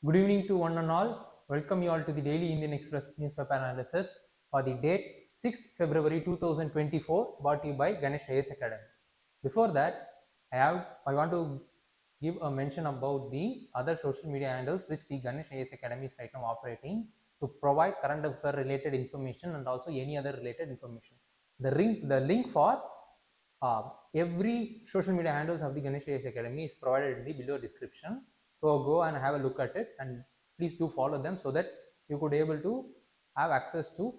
Good evening to one and all. Welcome you all to the Daily Indian Express newspaper analysis for the date 6th February 2024, brought to you by Ganesh IAS Academy. Before that, I want to give a mention about the other social media handles which the Ganesh IAS Academy is right now operating to provide current affair related information and also any other related information. The link for every social media handles of the Ganesh IAS Academy is provided in the below description. So go and have a look at it and please do follow them so that you could able to have access to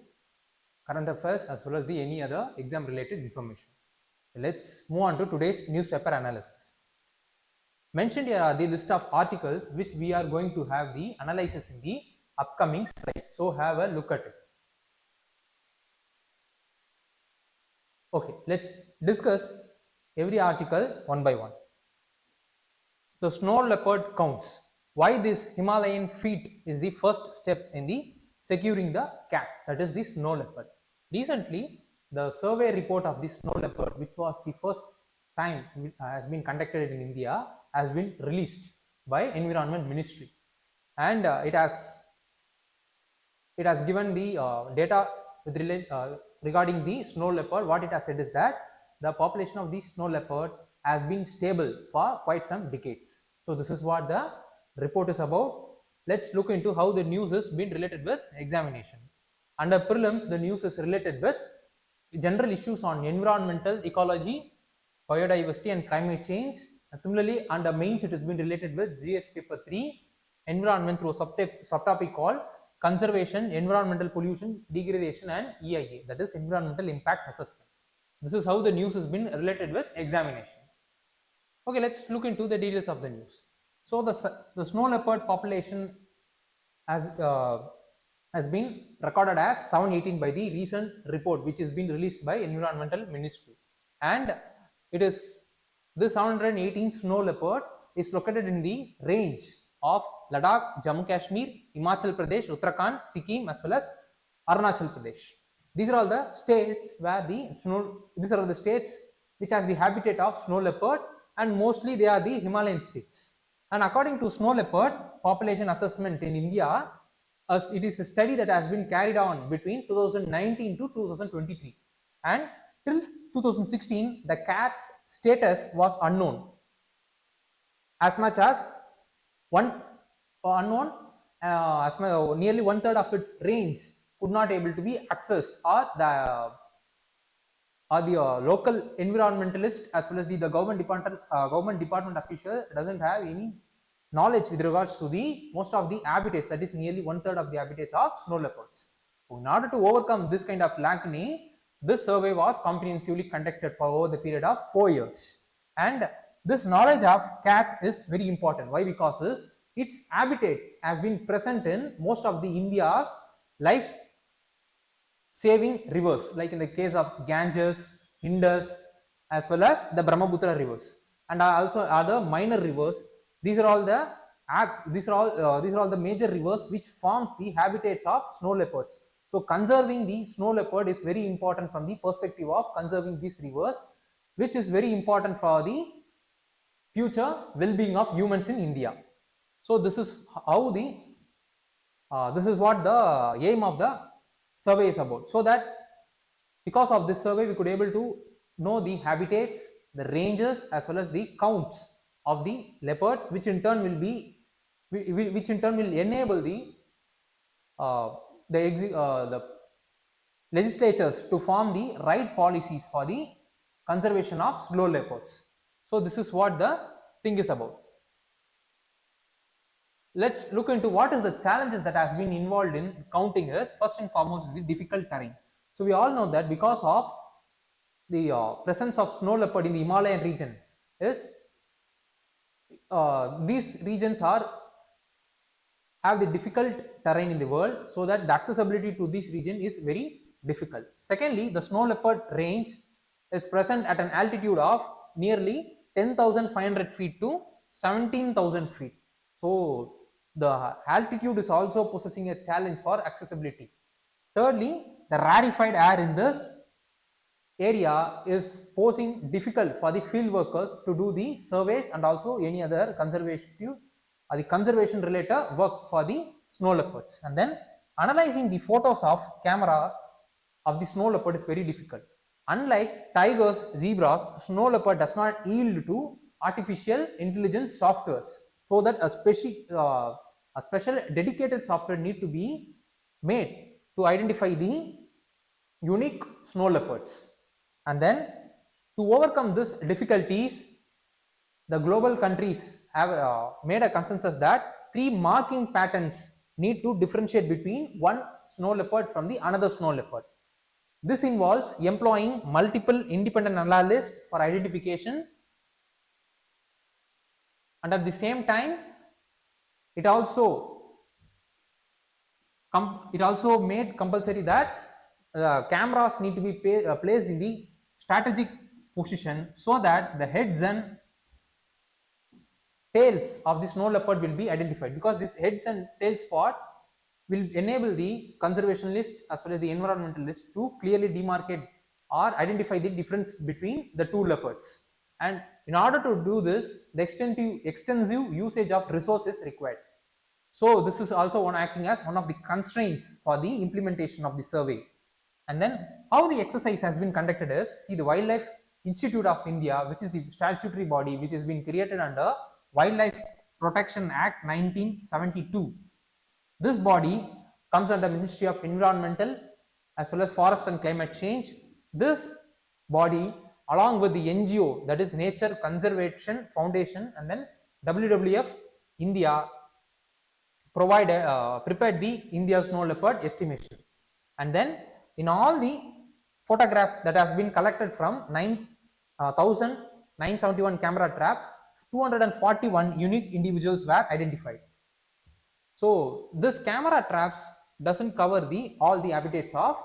current affairs as well as the any other exam related information. Let's move on to today's newspaper analysis. Mentioned here are the list of articles which we are going to have the analysis in the upcoming slides. So have a look at it. Okay, let's discuss every article one by one. The snow leopard counts. Why this Himalayan feat is the first step in the securing the cat, that is the snow leopard. Recently, the survey report of the snow leopard, which was the first time has been conducted in India, has been released by Environment Ministry, and it has given the data with regarding the snow leopard. What it has said is that the population of the snow leopard has been stable for quite some decades. So this is what the report is about. Let's look into how the news is been related with examination. Under prelims, the news is related with general issues on environmental ecology, biodiversity and climate change. And similarly, under mains, it has been related with GS paper 3, environment through a subtopic called conservation, environmental pollution, degradation and EIA, that is environmental impact assessment. This is how the news has been related with examination. Okay, let's look into the details of the news. So the snow leopard population has been recorded as 718 by the recent report which has been released by Environmental Ministry, and it is this 718 snow leopard is located in the range of Ladakh, Jammu Kashmir, Himachal Pradesh, Uttarakhand, Sikkim as well as Arunachal Pradesh. These are all the states where these are the states which has the habitat of snow leopard, and mostly they are the Himalayan states. And according to snow leopard population assessment in India, it is a study that has been carried on between 2019 to 2023, and till 2016 the cat's status was unknown. As much as unknown, nearly 1/3 of its range could not able to be accessed, or the local environmentalist as well as the government department official doesn't have any knowledge with regards to the most of the habitats, that is nearly 1/3 of the habitats of snow leopards. So in order to overcome this kind of lacunae, this survey was comprehensively conducted for over the period of 4 years, and this knowledge of cat is very important. Why? Because its habitat has been present in most of the India's life saving rivers, like in the case of Ganges, Indus as well as the Brahmaputra rivers, and also other minor rivers. These are all the major rivers which forms the habitats of snow leopards. So conserving the snow leopard is very important from the perspective of conserving these rivers, which is very important for the future well-being of humans in India. So this is how this is what the aim of the survey is about. So that because of this survey we could able to know the habitats, the ranges as well as the counts of the leopards, which in turn will enable the legislatures to form the right policies for the conservation of snow leopards. So this is what the thing is about. Let's look into what is the challenges that has been involved in counting is. First and foremost is the difficult terrain. So we all know that because of the presence of snow leopard in the Himalayan region is these regions have the difficult terrain in the world, so that the accessibility to this region is very difficult. Secondly, the snow leopard range is present at an altitude of nearly 10,500 feet to 17,000 feet. So the altitude is also possessing a challenge for accessibility. Thirdly, the rarefied air in this area is posing difficult for the field workers to do the surveys and also any other conservation the conservation related work for the snow leopards. And then analyzing the photos of camera of the snow leopard is very difficult. Unlike tigers, zebras, snow leopard does not yield to artificial intelligence softwares, so that a special dedicated software need to be made to identify the unique snow leopards. And then to overcome these difficulties, the global countries have made a consensus that 3 marking patterns need to differentiate between one snow leopard from the another snow leopard. This involves employing multiple independent analysts for identification, and at the same time it also made compulsory that cameras need to be placed in the strategic position, so that the heads and tails of the snow leopard will be identified, because this heads and tail spot will enable the conservationist as well as the environmentalist to clearly demarcate or identify the difference between the two leopards. And in order to do this, the extensive usage of resources required. So this is also acting as one of the constraints for the implementation of the survey. And then how the exercise has been conducted is, see, the Wildlife Institute of India, which is the statutory body which has been created under Wildlife Protection Act 1972. This body comes under Ministry of Environmental as well as Forest and Climate Change. This body, along with the NGO, that is Nature Conservation Foundation, and then WWF India, prepared the India snow leopard estimations. And then in all the photographs that has been collected from 9,971 camera trap, 241 unique individuals were identified. So this camera traps doesn't cover all the habitats of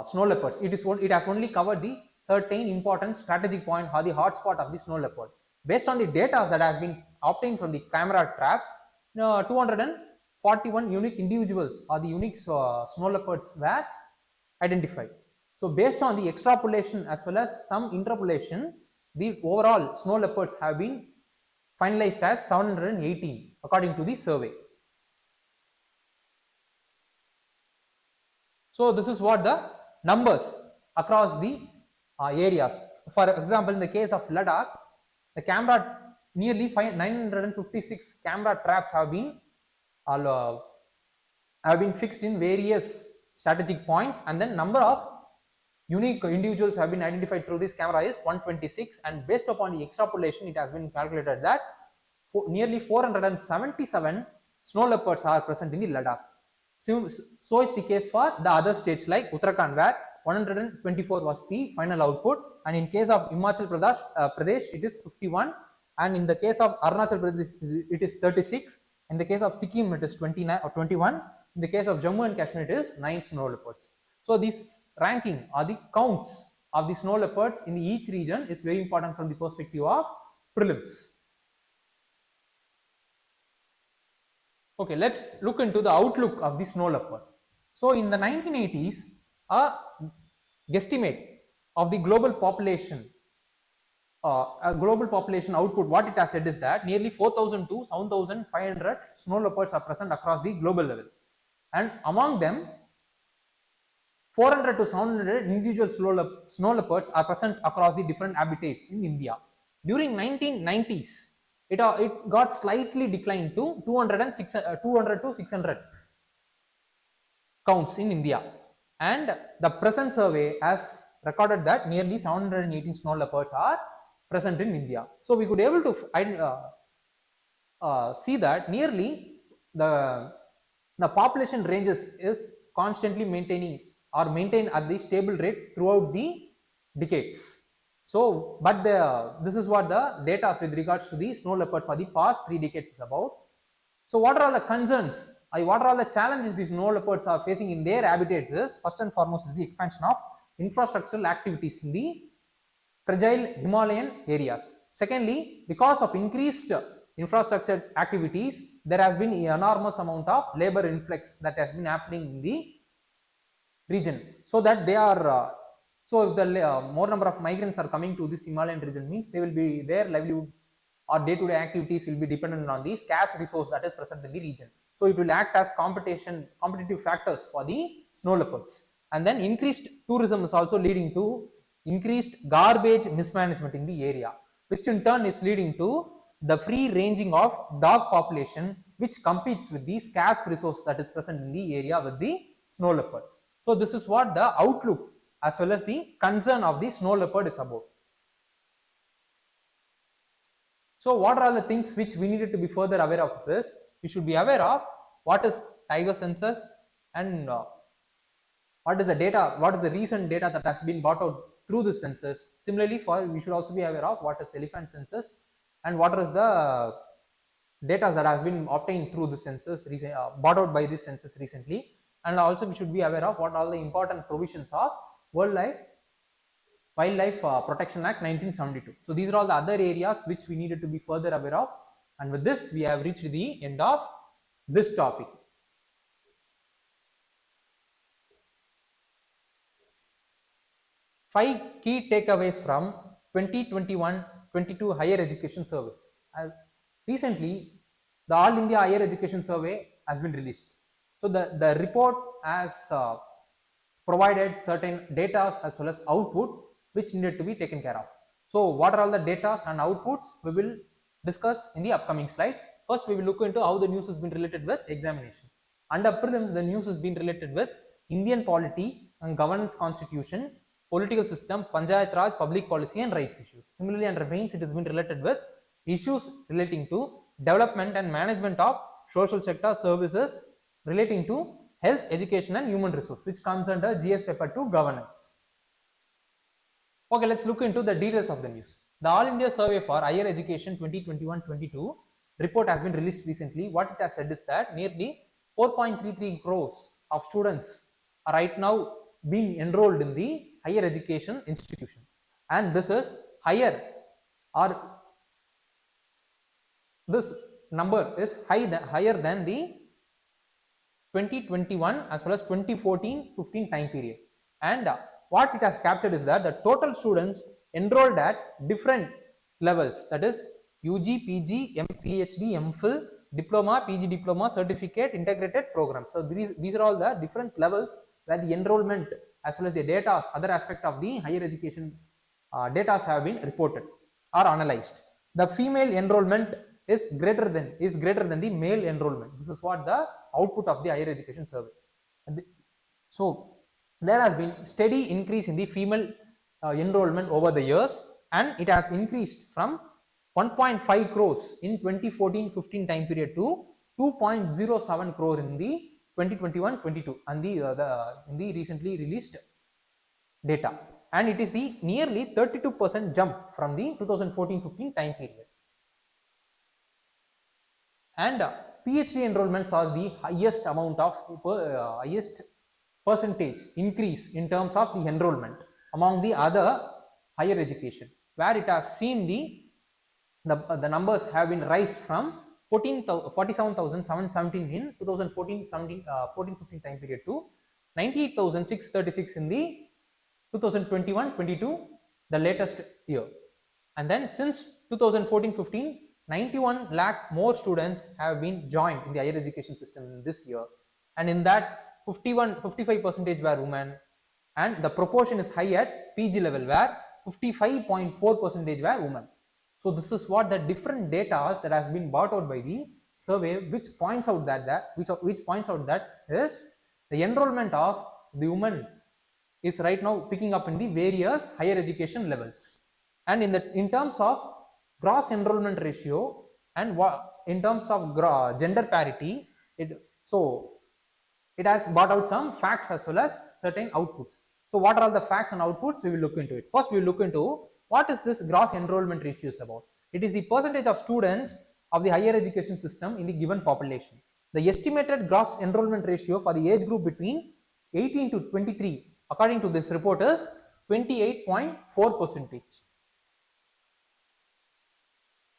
snow leopards. It has only covered the certain important strategic point or the hotspot of the snow leopard. Based on the data that has been obtained from the camera traps, 241 unique individuals or the unique snow leopards were identified. So based on the extrapolation as well as some interpolation, the overall snow leopards have been finalized as 718 according to the survey. So this is what the numbers across the areas. For example, in the case of Ladakh, the camera nearly 956 camera traps have been fixed in various strategic points, and then number of unique individuals have been identified through this camera is 126, and based upon the extrapolation it has been calculated that nearly 477 snow leopards are present in the Ladakh. So is the case for the other states like Uttarakhand, where 124 was the final output, and in case of Himachal Pradesh it is 51, and in the case of Arunachal Pradesh it is 36, in the case of Sikkim it is 29 or 21, in the case of Jammu and Kashmir it is 9 snow leopards. So this ranking or the counts of the snow leopards in each region is very important from the perspective of prelims. Okay, let's look into the outlook of the snow leopard. So in the 1980s, a guesstimate of the global population output, what it has said is that nearly 4,000 to 7,500 snow leopards are present across the global level, and among them 400 to 700 individual snow leopards are present across the different habitats in India. During 1990s, it got slightly declined to 200 to 600 counts in India, and the present survey has recorded that nearly 718 snow leopards are present in India. So we could able to see that nearly the population ranges is constantly maintained at the stable rate throughout the decades. So, but this is what the data with regards to the snow leopard for the past 3 decades is about. So what are all the concerns, what are all the challenges these snow leopards are facing in their habitats is, first and foremost, is the expansion of infrastructural activities in the fragile Himalayan areas. Secondly, because of increased infrastructure activities, there has been an enormous amount of labor influx that has been happening in the region, so that they are so if the more number of migrants are coming to this Himalayan region, means they will be, their livelihood or day-to-day activities will be dependent on the scarce resource that is present in the region. So it will act as competitive factors for the snow leopards. And then increased tourism is also leading to increased garbage mismanagement in the area, which in turn is leading to the free ranging of dog population, which competes with the scarce resource that is present in the area with the snow leopard. So this is what the outlook as well as the concern of the snow leopard is about. So what are all the things which we needed to be further aware of is, we should be aware of what is tiger census and what is the data, what is the recent data that has been brought out through the census. Similarly, we should also be aware of what is elephant census and what is the data that has been obtained through the census, brought out by this census recently. And also we should be aware of what are the important provisions of Wildlife Protection Act 1972. So these are all the other areas which we needed to be further aware of. And with this, we have reached the end of this topic. Five key takeaways from 2021-22 Higher Education Survey. Recently, the All India Higher Education Survey has been released. So the report has provided certain data as well as output which needed to be taken care of. So what are all the data and outputs we will discuss in the upcoming slides. First, we will look into how the news has been related with examination. Under prelims, the news has been related with Indian polity and governance constitution, political system, Panchayat Raj, public policy and rights issues. Similarly, under mains, it has been related with issues relating to development and management of social sector services relating to health, education and human resource, which comes under GS paper 2 governance. Okay, let's look into the details of the news. The All India Survey for Higher Education 2021-22 report has been released recently. What it has said is that nearly 4.33 crores of students are right now being enrolled in the higher education institution, and this is higher, or this number is higher than the 2021 as well as 2014-15 time period. And what it has captured is that the total students enrolled at different levels, that is UG, PG, PhD, MPhil, diploma, PG diploma, certificate, integrated programs. So these are all the different levels where the enrollment as well as the data, other aspect of the higher education data have been reported or analyzed. The female enrollment is greater than the male enrollment. This is what the output of the higher education survey. So there has been steady increase in the female enrollment over the years, and it has increased from 1.5 crores in 2014-15 time period to 2.07 crore in the 2021-22 and in the recently released data, and it is the nearly 32% jump from the 2014-15 time period. And PhD enrollments are the highest amount of highest percentage increase in terms of the enrollment among the other higher education, where it has seen the numbers have been raised from 47,717 in 2014-15 time period to 98,636 in the 2021-22, the latest year. And then since 2014-15, 91 lakh more students have been joined in the higher education system in this year, and in that 55% were women, and the proportion is high at PG level where 55.4% were women. So this is what the different data that has been brought out by the survey, which points out that is the enrollment of the women is right now picking up in the various higher education levels. And in terms of gross enrollment ratio and in terms of gender parity, it has brought out some facts as well as certain outputs. So what are all the facts and outputs? We will look into it. First, we will look into what is this gross enrollment ratio is about. It is the percentage of students of the higher education system in the given population. The estimated gross enrollment ratio for the age group between 18 to 23 according to this report is 28.4%.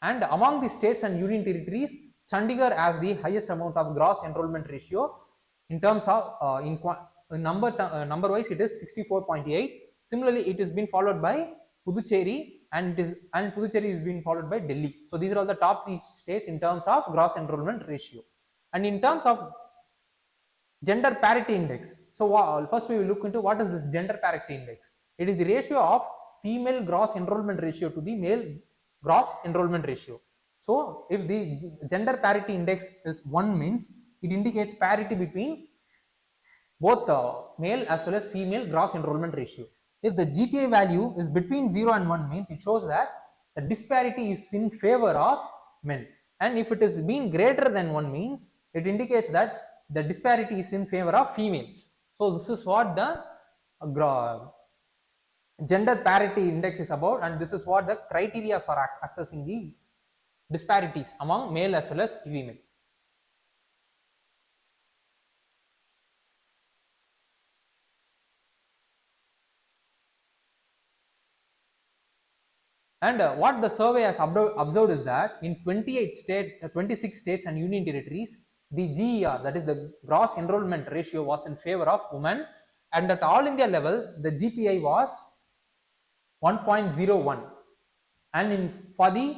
And among the states and union territories, Chandigarh has the highest amount of gross enrollment ratio. In terms of number wise, it is 64.8. Similarly, it has been followed by Puducherry and Puducherry is being followed by Delhi. So these are all the top 3 states in terms of gross enrollment ratio. And in terms of gender parity index, so first we will look into what is this gender parity index. It is the ratio of female gross enrollment ratio to the male gross enrollment ratio. So if the gender parity index is 1 means it indicates parity between both male as well as female gross enrollment ratio. If the GPA value is between 0 and 1 means it shows that the disparity is in favor of men, and if it is being greater than 1 means it indicates that the disparity is in favor of females. So this is what the gender parity index is about, and this is what the criteria for accessing the disparities among male as well as female. And what the survey has observed is that in 26 states and union territories, the GER, that is the gross enrollment ratio, was in favor of women, and at all India level the GPI was 1.01, and for the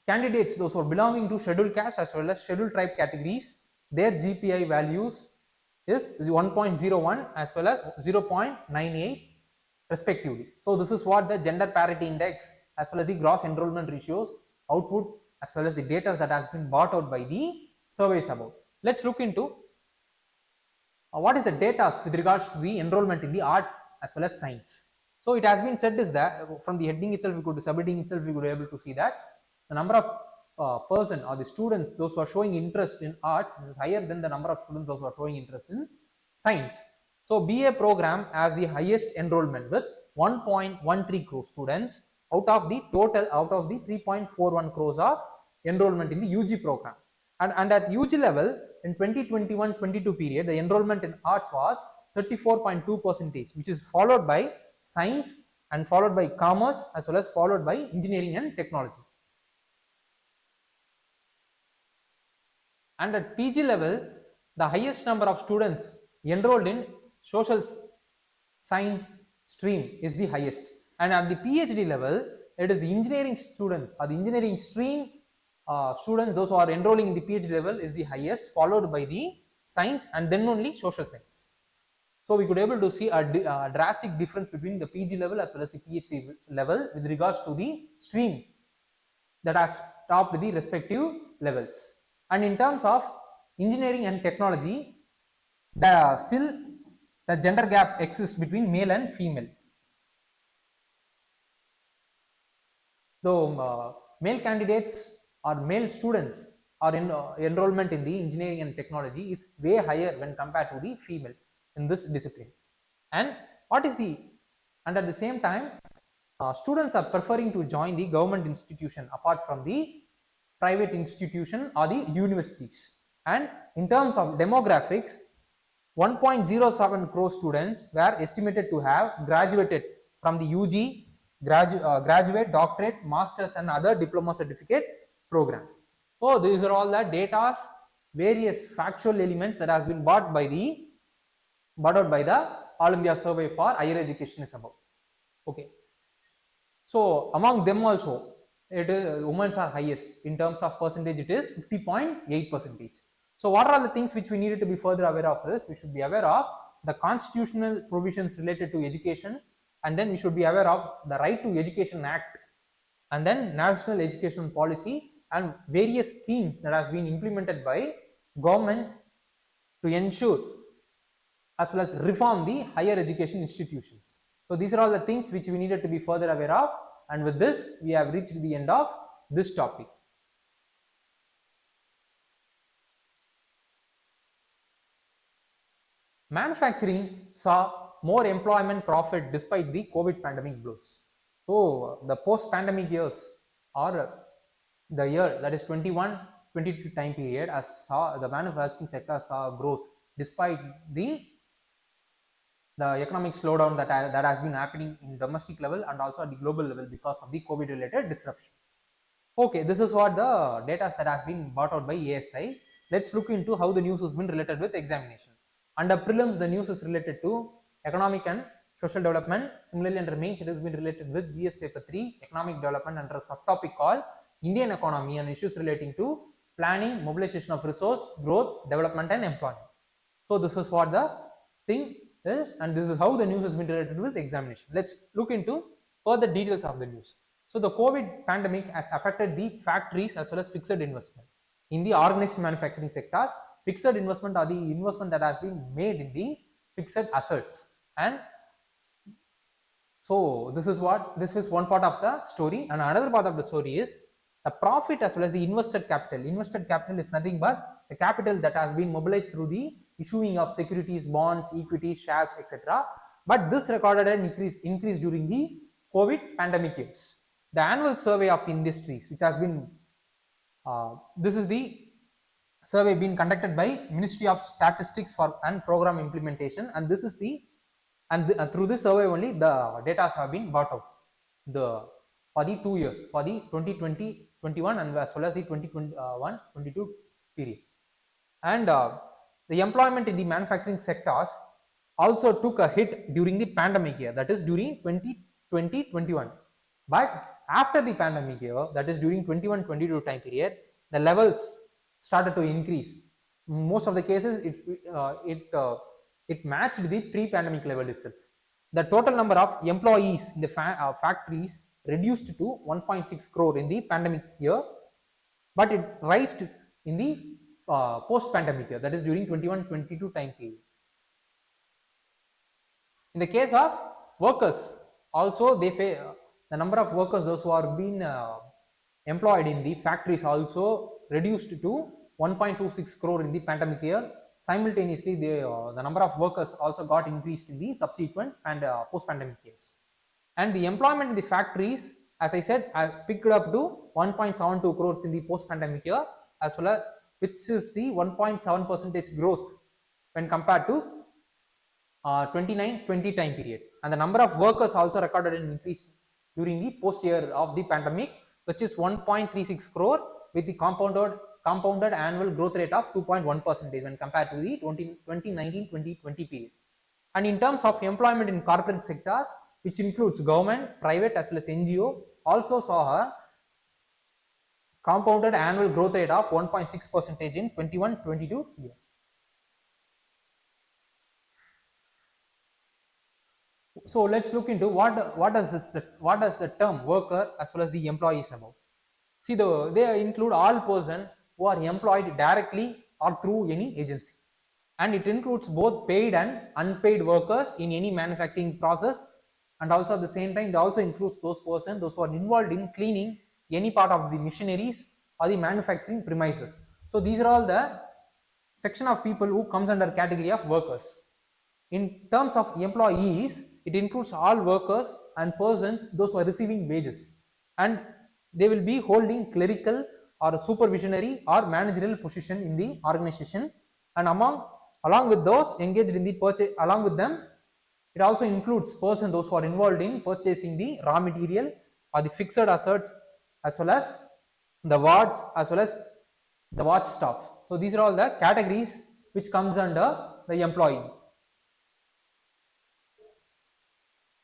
candidates those who are belonging to scheduled caste as well as scheduled tribe categories, their GPI values is 1.01 as well as 0.98 respectively. So this is what the gender parity index as well as the gross enrollment ratios output as well as the data that has been brought out by the surveys about. Let's look into what is the data with regards to the enrollment in the arts as well as science. So it has been said is that from the heading itself, we could subheading itself, we could be able to see that the number of person or the students those who are showing interest in arts is higher than the number of students those who are showing interest in science. So BA program has the highest enrollment with 1.13 crore students out of the 3.41 crores of enrollment in the UG program. And at UG level in 2021-22 period, the enrollment in arts was 34.2%, which is followed by science and followed by commerce as well as followed by engineering and technology. And at PG level, the highest number of students enrolled in social science stream is the highest, and at the PhD level it is the engineering students or the engineering stream students those who are enrolling in the PhD level is the highest, followed by the science and then only social science. So we could able to see a drastic difference between the PG level as well as the PhD level with regards to the stream that has topped the respective levels. And in terms of engineering and technology, still the gender gap exists between male and female. Though male candidates or male students or enrollment in the engineering and technology is way higher when compared to the female in this discipline. And what is the, and at the same time students are preferring to join the government institution apart from the private institution or the universities. And in terms of demographics, 1.07 crore students were estimated to have graduated from the UG, graduate, doctorate, masters and other diploma certificate program. So these are all the data, various factual elements that has been brought out by the All India Survey for Higher Education is about. Okay. So among them also, it is women are highest in terms of percentage. It is 50.8%. So what are the things which we needed to be further aware of is we should be aware of the constitutional provisions related to education, and then we should be aware of the Right to Education Act, and then National Education Policy and various schemes that have been implemented by government to ensure as well as reform the higher education institutions. So these are all the things which we needed to be further aware of, and with this we have reached the end of this topic. Manufacturing saw more employment profit despite the COVID pandemic blows. So the post-pandemic years or the year that is 21-22 time period as saw the manufacturing sector saw growth despite the economic slowdown that has been happening in domestic level and also at the global level because of the COVID related disruption. Okay, this is what the data that has been brought out by ASI. Let's look into how the news has been related with examination. Under prelims, the news is related to economic and social development. Similarly, under mains it has been related with GS paper 3 economic development under a subtopic called Indian economy and issues relating to planning, mobilization of resource, growth, development and employment. So this is what the thing is, and this is how the news has been related with examination. Let's look into further details of the news. So the COVID pandemic has affected the factories as well as fixed investment. In the organized manufacturing sectors, fixed investment are the investment that has been made in the fixed assets, and so this is one part of the story, and another part of the story is the profit as well as the invested capital. Invested capital is nothing but the capital that has been mobilized through the issuing of securities, bonds, equities, shares, etc. But this recorded an increase during the COVID pandemic years. The annual survey of industries, which has been this is the survey being conducted by Ministry of Statistics and Program Implementation, and this is the through this survey only the data have been brought out for the 2 years, for the 2020-21 and as well as the 2021-22 period. And the employment in the manufacturing sectors also took a hit during the pandemic year, that is during 2020-21. But after the pandemic year, that is during 21-22 time period, the levels started to increase. Most of the cases it matched the pre-pandemic level itself. The total number of employees in the factories reduced to 1.6 crore in the pandemic year, but it rised in the post-pandemic year, that is during 21-22 time period. In the case of workers, also the number of workers, those who are being employed in the factories, also reduced to 1.26 crore in the pandemic year. Simultaneously, the number of workers also got increased in the subsequent and post-pandemic years. And the employment in the factories, as I said, picked up to 1.72 crores in the post-pandemic year, as well as which is the 1.7% growth when compared to 29-20 time period. And the number of workers also recorded an increase during the post year of the pandemic, which is 1.36 crore with the compounded annual growth rate of 2.1% when compared to the 2019-2020 period. And in terms of employment in corporate sectors, which includes government, private as well as NGO, also saw a compounded annual growth rate of 1.6% in 21-22 year. So let's look into what does the term worker as well as the employee is about. See, they include all persons who are employed directly or through any agency, and it includes both paid and unpaid workers in any manufacturing process, and also at the same time it also includes those persons who are involved in cleaning any part of the machineries or the manufacturing premises. So these are all the section of people who comes under category of workers. In terms of employees, it includes all workers and persons those who are receiving wages, and they will be holding clerical or supervisionary or managerial position in the organization, and along with those engaged in the purchase, along with them it also includes persons those who are involved in purchasing the raw material or the fixed assets, as well as the wards as well as the watch staff. So these are all the categories which comes under the employee.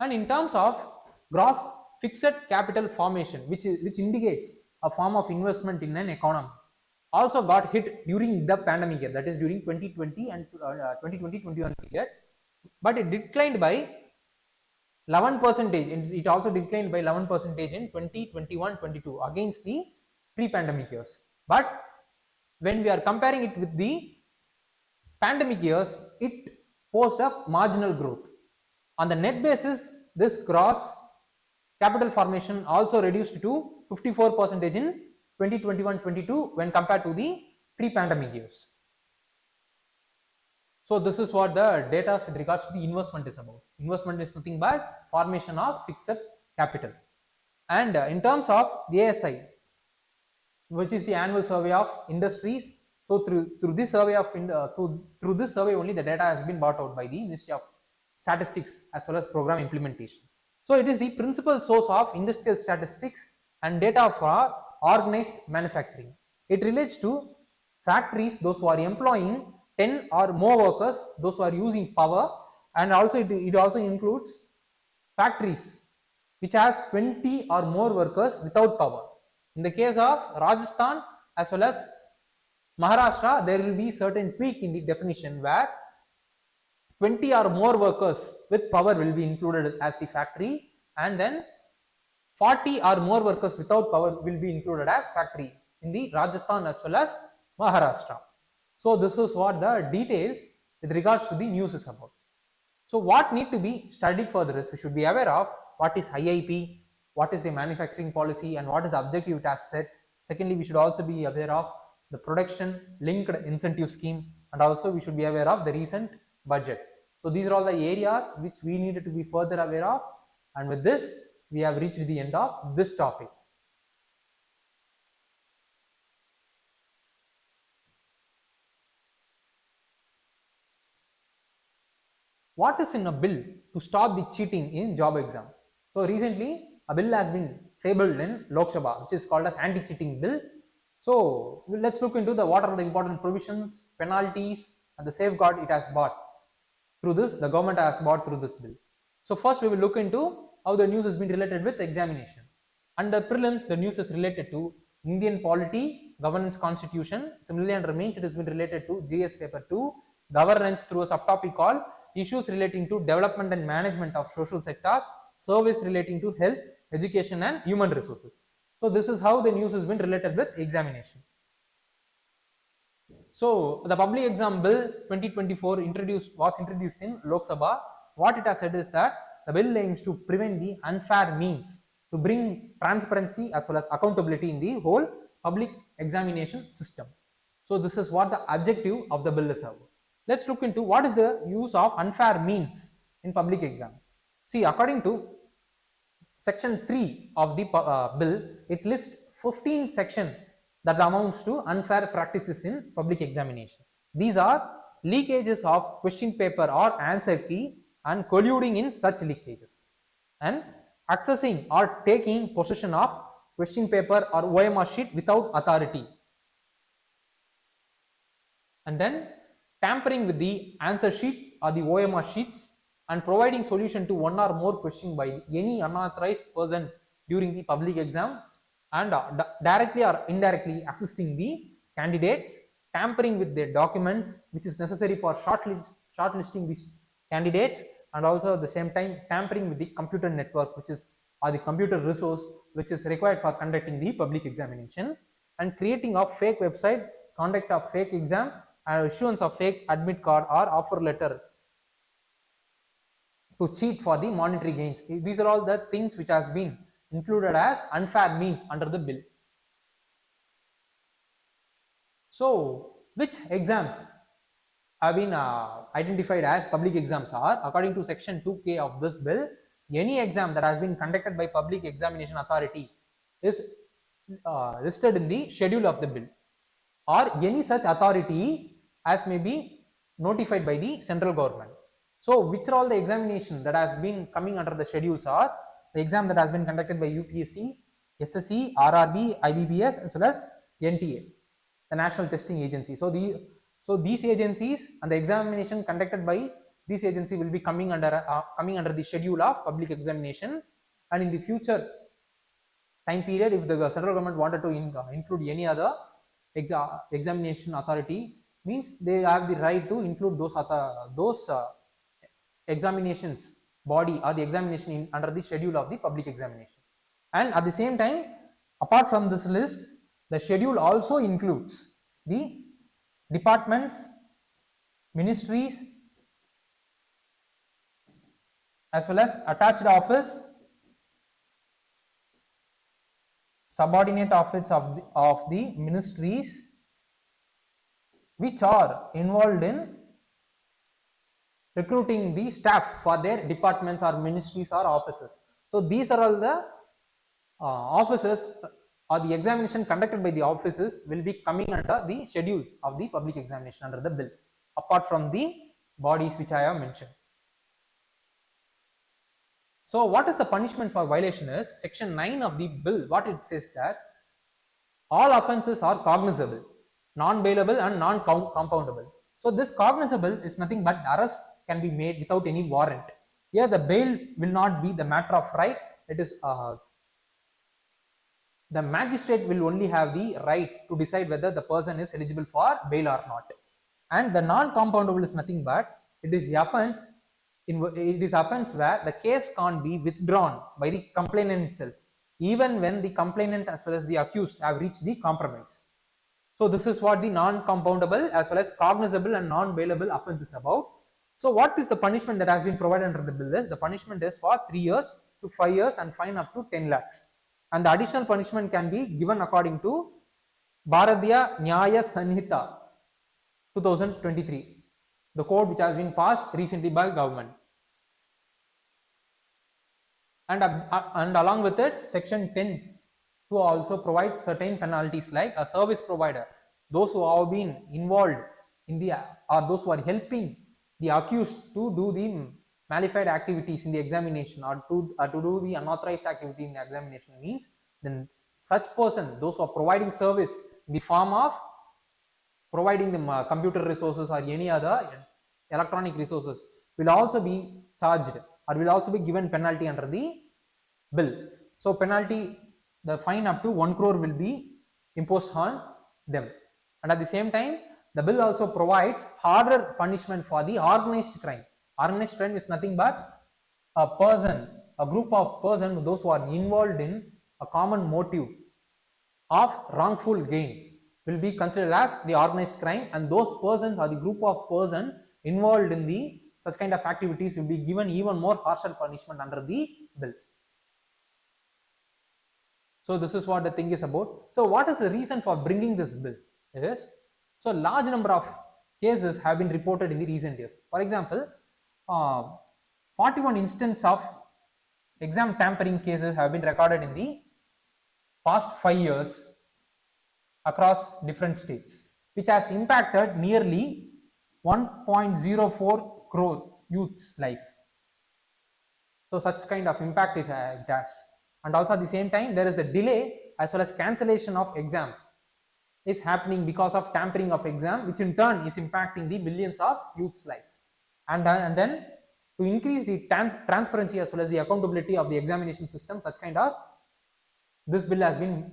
And in terms of gross fixed capital formation, which indicates a form of investment in an economy, also got hit during the pandemic year, that is during 2020 and 2020-21 period, but it declined by 11%. It also declined by 11% in 2021-22 against the pre-pandemic years. But when we are comparing it with the pandemic years, it posted a marginal growth. On the net basis, this gross capital formation also reduced to 54% in 2021-22 when compared to the pre-pandemic years. So this is what the data with regards to the investment is about. Investment is nothing but formation of fixed capital. And in terms of the ASI, which is the annual survey of industries, so through this survey only the data has been brought out by the Ministry of Statistics as well as program implementation. So it is the principal source of industrial statistics and data for organized manufacturing. It relates to factories, those who are employing 10 or more workers, those who are using power, and also it also includes factories which has 20 or more workers without power. In the case of Rajasthan as well as Maharashtra, there will be certain tweak in the definition where 20 or more workers with power will be included as the factory, and then 40 or more workers without power will be included as factory in the Rajasthan as well as Maharashtra. So this is what the details with regards to the news is about. So what need to be studied for this? We should be aware of what is IIP, what is the manufacturing policy, and what is the objective it has set. Secondly, we should also be aware of the production linked incentive scheme, and also we should be aware of the recent budget. So these are all the areas which we needed to be further aware of, and with this we have reached the end of this topic. What is in a bill to stop the cheating in job exam? So recently a bill has been tabled in Lok Sabha, which is called as anti-cheating bill. So let's look into what are the important provisions, penalties, and the safeguard it has brought through this, the government has brought through this bill. So first we will look into how the news has been related with examination. Under prelims, the news is related to Indian polity, governance constitution. Similarly, under mains it has been related to GS paper 2, governance through a subtopic called issues relating to development and management of social sectors, service relating to health, education and human resources. So this is how the news has been related with examination. So the public exam bill 2024 was introduced in Lok Sabha. What it has said is that the bill aims to prevent the unfair means to bring transparency as well as accountability in the whole public examination system. So this is what the objective of the bill is about. Let's look into what is the use of unfair means in public exam. See, according to section 3 of the bill, it lists 15 sections that amounts to unfair practices in public examination. These are leakages of question paper or answer key and colluding in such leakages, and accessing or taking possession of question paper or OMR sheet without authority, and then tampering with the answer sheets or the OMR sheets and providing solution to one or more question by any unauthorized person during the public exam, and directly or indirectly assisting the candidates, tampering with their documents which is necessary for shortlisting these candidates, and also at the same time tampering with the computer network which is or the computer resource which is required for conducting the public examination, and creating of fake website, conduct of fake exam, and issuance of fake admit card or offer letter to cheat for the monetary gains. These are all the things which has been included as unfair means under the bill. So which exams have been identified as public exams are, according to section 2K of this bill, any exam that has been conducted by public examination authority is listed in the schedule of the bill, or any such authority as may be notified by the central government. So which are all the examination that has been coming under the schedules are the exam that has been conducted by UPSC, SSE, RRB, IBPS as well as NTA, the National Testing Agency. So these agencies and the examination conducted by this agency will be coming under the schedule of public examination, and in the future time period, if the central government wanted to include any other examination authority, means they have the right to include those examinations body or the examination under the schedule of the public examination. And at the same time, apart from this list, the schedule also includes the departments, ministries as well as attached office, subordinate office of the ministries which are involved in recruiting the staff for their departments or ministries or offices. So these are all the offices or the examination conducted by the offices will be coming under the schedules of the public examination under the bill, apart from the bodies which I have mentioned. So what is the punishment for violation is section 9 of the bill. What it says that all offences are cognizable, non-bailable and non-compoundable. So this cognizable is nothing but arrest, can be made without any warrant. Here the bail will not be the matter of right. It is the magistrate will only have the right to decide whether the person is eligible for bail or not. And the non-compoundable is nothing but it is the offense where the case can't be withdrawn by the complainant itself, even when the complainant as well as the accused have reached the compromise. So this is what the non-compoundable as well as cognizable and non-bailable offense is about. So what is the punishment that has been provided under the bill is the punishment is for 3 years to 5 years and fine up to 10 lakhs. And the additional punishment can be given according to Bharatiya Nyaya Sanhita 2023, the code which has been passed recently by government. And along with it, section 10 to also provide certain penalties like a service provider, those who have been involved in the or those who are helping the accused to do the malified activities in the examination or to do the unauthorized activity in the examination means, then such person, those who are providing service in the form of providing the computer resources or any other electronic resources, will also be charged or will also be given penalty under the bill. So penalty, the fine up to 1 crore will be imposed on them. And at the same time, the bill also provides harder punishment for the organized crime. Organized crime is nothing but a person, a group of persons, those who are involved in a common motive of wrongful gain will be considered as the organized crime, and those persons or the group of persons involved in the such kind of activities will be given even more harsher punishment under the bill. So this is what the thing is about. So what is the reason for bringing this bill? Is so large number of cases have been reported in the recent years. For example, 41 instances of exam tampering cases have been recorded in the past 5 years across different states, which has impacted nearly 1.04 crore youth's life. So such kind of impact it has. And also at the same time, there is the delay as well as cancellation of exam is happening because of tampering of exam, which in turn is impacting the millions of youth's life. And then to increase the transparency as well as the accountability of the examination system, such kind of this bill has been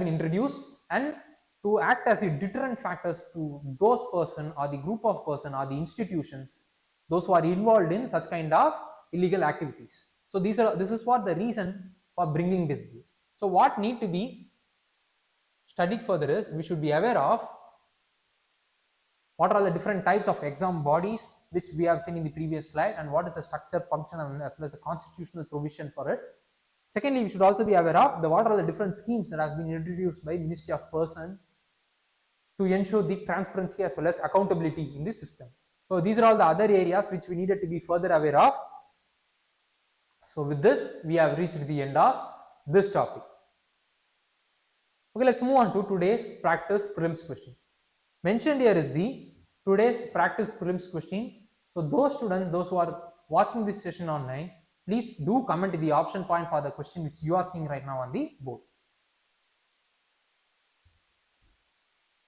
introduced, and to act as the deterrent factors to those person or the group of person or the institutions, those who are involved in such kind of illegal activities. So this is what the reason for bringing this bill. So what need to be studied further is we should be aware of what are the different types of exam bodies which we have seen in the previous slide, and what is the structure, function, and as well as the constitutional provision for it. Secondly, we should also be aware of what are the different schemes that has been introduced by Ministry of Person to ensure the transparency as well as accountability in the system. So these are all the other areas which we needed to be further aware of. So with this, we have reached the end of this topic. Okay, let's move on to today's practice prelims question. Mentioned here is the today's practice prelims question. So those students, those who are watching this session online, please do comment the option point for the question which you are seeing right now on the board.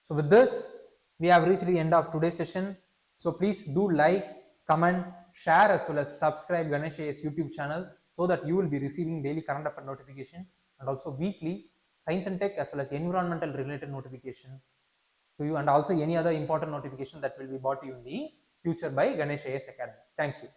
So with this, we have reached the end of today's session. So please do like, comment, share as well as subscribe Ganesh IAS YouTube channel so that you will be receiving daily current affair notification and also weekly science and tech as well as environmental related notification to you, and also any other important notification that will be brought to you in the future by Ganesh IAS Academy. Thank you.